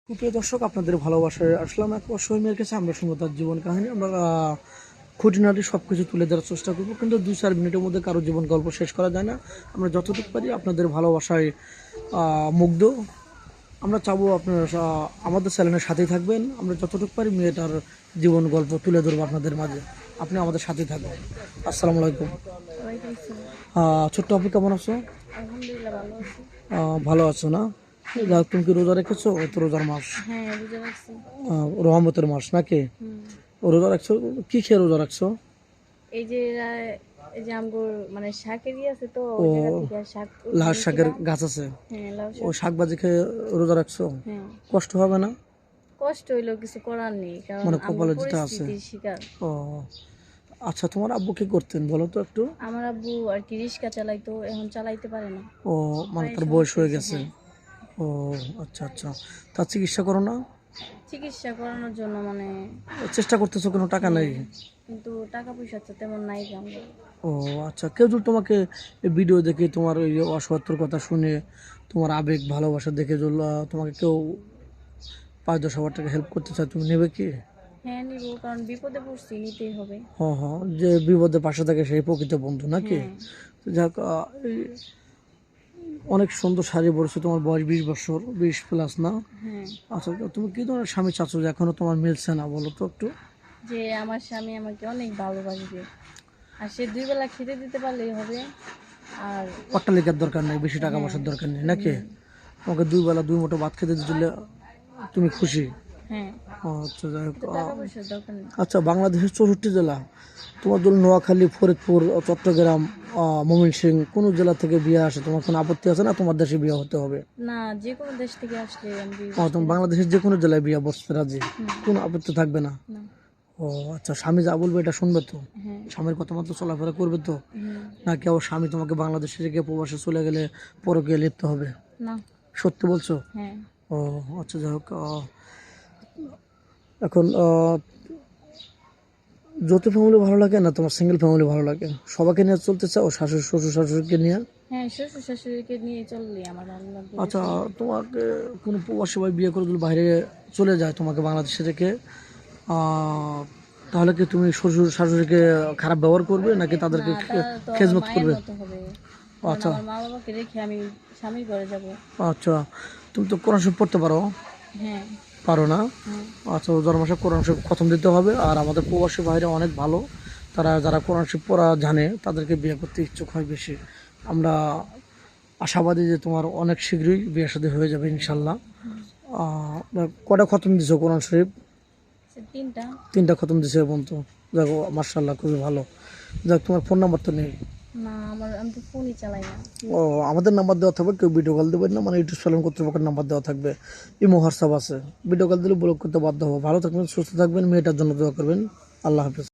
সুপ্রিয় দর্শক, আপনাদের ভালোবাসায় আসলাম এক অসহায় মেয়ের কাছে। আমরা শুনবো তার জীবন কাহিনী। আমরা খুঁটিনাটি সব কিছু তুলে ধরার চেষ্টা করবো, কিন্তু 2-4 মিনিটের মধ্যে কারো জীবন গল্প শেষ করা যায় না। আমরা যতটুকু পারি আপনাদের ভালোবাসায় মুগ্ধ। আমরা চাবো আপনারা আমাদের চ্যানেলের সাথেই থাকবেন। আমরা যতটুকু পারি মেয়েটার জীবন গল্প তুলে ধরবো আপনাদের মাঝে। আপনি আমাদের সাথেই থাকবেন। আসসালামু আলাইকুম। ছোট্ট আপু, কেমন আছো? আলহামদুলিল্লাহ ভালো আছি। ভালো আছো না? তুমি কি রোজা রেখেছো? তো রোজার মাস, হ্যাঁ রোজা রাখছি। রহমতের মাস নাকি? রোজা রাখছো? কি খেয়ে রোজা রাখছো? এই যে এই যে আমগুর মানে শাকেরই আছে তো, ও, ওই জায়গা থেকে শাক লাল শাকের গাছ আছে? হ্যাঁ লাউ ও, শাক। শাক ভাজি খেয়ে রোজা রাখছো? হ্যাঁ কষ্ট হবে না? কষ্ট হইলো, কিছু করার নেই, কারণ মানে আমার কপালে যেটা আছে। পরিস্থিতির শিকার। ও আচ্ছা, তোমার আব্বু কি করতেন বলো তো একটু? আমার আব্বু আর কি রিক্সা চালাইতো, এখন চালাইতে পারে না। ও, মানে পায়ের তার বয়স সমস্যা হয়ে হয়েছে, গেছে। হ্যাঁ। ও আচ্ছা আচ্ছা, তার চিকিৎসা করো না? চিকিৎসা করানোর জন্য মানে চেষ্টা করতেছো, কোনো টাকা নেই? কিন্তু টাকা পয়সা তো তেমন নাই আমাদের। ও আচ্ছা, কেউ যদি তোমাকে এই ভিডিও দেখে, তোমার ওই অসহায়ত্বের কথা শুনে, তোমার আবেগ ভালোবাসা দেখে যদি তোমাকে কেউ 5-10 হাজার টাকা হেল্প করতে চায়, তুমি নেবে কি? হ্যাঁ নিব, কারণ বিপদে পড়ছি, নিতেই হবে। হ্যাঁ হ্যাঁ, যে বিপদে পাশে থাকে সেই প্রকৃত বন্ধু নাকি? হ্যাঁ তো যাক, এই অনেক সুন্দর শাড়ি পরেছো, তোমার বয়স 20 বছর, 20+ না? হ্যাঁ। আচ্ছা, তুমি কি ধরনের স্বামী চাচ্ছ যে এখনো তোমার মিলছে না, বলো তো একটু? যে আমার স্বামী আমাকে অনেক ভালোবাসবে, আর সে 2 বেলা খেতে দিতে পারলেই হবে। আর অট্টালিকার দরকার নেই, বেশি টাকা হ্যাঁ পয়সার দরকার নেই নাকি? তোমাকে 2 বেলা 2 মুঠো ভাত খেতে দিলে তুমি খুশি? হ্যাঁ, আচ্ছা, যাই হোক। তো টাকা পয়সার দরকার নেই। আচ্ছা, বাংলাদেশের 64 জেলা, তোমার যদি নোয়াখালী, ফরিদপুর, চট্টগ্রাম, ময়মনসিংহ কোনো জেলা থেকে বিয়ে আসে, তোমার কোনো আপত্তি আছে না? তোমার দেশে বিয়ে হতে হবে? না, যে কোনো দেশ থেকে আসলে আমি বিয়ে তুমি করতে বাংলাদেশের যে কোনো জেলায় বিয়ে বসতে রাজি? হুম। কোনো আপত্তি থাকবে না? না। ও আচ্ছা, স্বামী যা বলবে এটা শুনবে তো? হ্যাঁ। স্বামীর কথা মতো চলাফেরা করবে তো? হুম। নাকি আবার স্বামী তোমাকে বাংলাদেশে রেখে প্রবাসে চলে গেলে পরকীয়া লিপ্ত হবে? না। সত্যি বলছো? হ্যাঁ। ও আচ্ছা, যাই হোক। এখন যৌথ ফ্যামিলি ভালো লাগে না তোমার সিঙ্গেল ফ্যামিলি ভালো লাগে? সবাইকে নিয়ে চলতে চাও, শাশুড়ি শ্বশুর শাশুড়িকে নিয়ে? হ্যাঁ, শ্বশুর শাশুড়িকে নিয়ে চললে আমার ভালো লাগবে আচ্ছা, বেশি। তোমাকে কোনো প্রবাসী ভাই বিয়ে করে যদি বাইরে চলে যায় তোমাকে বাংলাদেশে রেখে, তাহলে কি তুমি শ্বশুর শাশুড়িকে খারাপ ব্যবহার করবে নাকি তাদেরকে না, তারা তো আমার খেজমত মায়ের করবে? মতো হবে, কারণ আচ্ছা আমার মা বাবাকে রেখে আমি স্বামীর ঘরে যাব। আচ্ছা, তুমি তো কোরআন শরীফ পড়তে পারো? হ্যাঁ। পারো না? হ্যাঁ। আচ্ছা, রোজার মাসে কোরআন শরীফ খতম দিতে হবে। আর আমাদের প্রবাসী ভাইরা অনেক ভালো, তারা যারা কোরআন শরীফ পড়া জানে তাদেরকে বিয়ে করতে ইচ্ছুক হয় বেশি। আমরা আশাবাদী যে তোমার অনেক শীঘ্রই বিয়ে শাদী হয়ে যাবে ইনশাল্লাহ। কটা খতম দিছো কোরআন শরীফ? 3টা। 3টা খতম দিছে এবং তো দেখো, মার্শাল্লাহ, খুবই ভালো। যাক, তোমার ফোন নাম্বার তো নেই? না, আমি তো ফোনই চালাই না। ও, আমাদের নাম্বার দেওয়া থাকবে, কেউ ভিডিও কল দেবেন না, মানে ইউটিউব চ্যানেল কর্তৃপক্ষের নাম্বার দেওয়া থাকবে। ইমো হোয়াটসঅ্যাপ আছে, ভিডিও কল দিলে ব্লক করতে বাধ্য হবো। ভালো থাকবেন, সুস্থ থাকবেন, মেয়েটার জন্য দোয়া করবেন। আল্লাহ হাফেজ।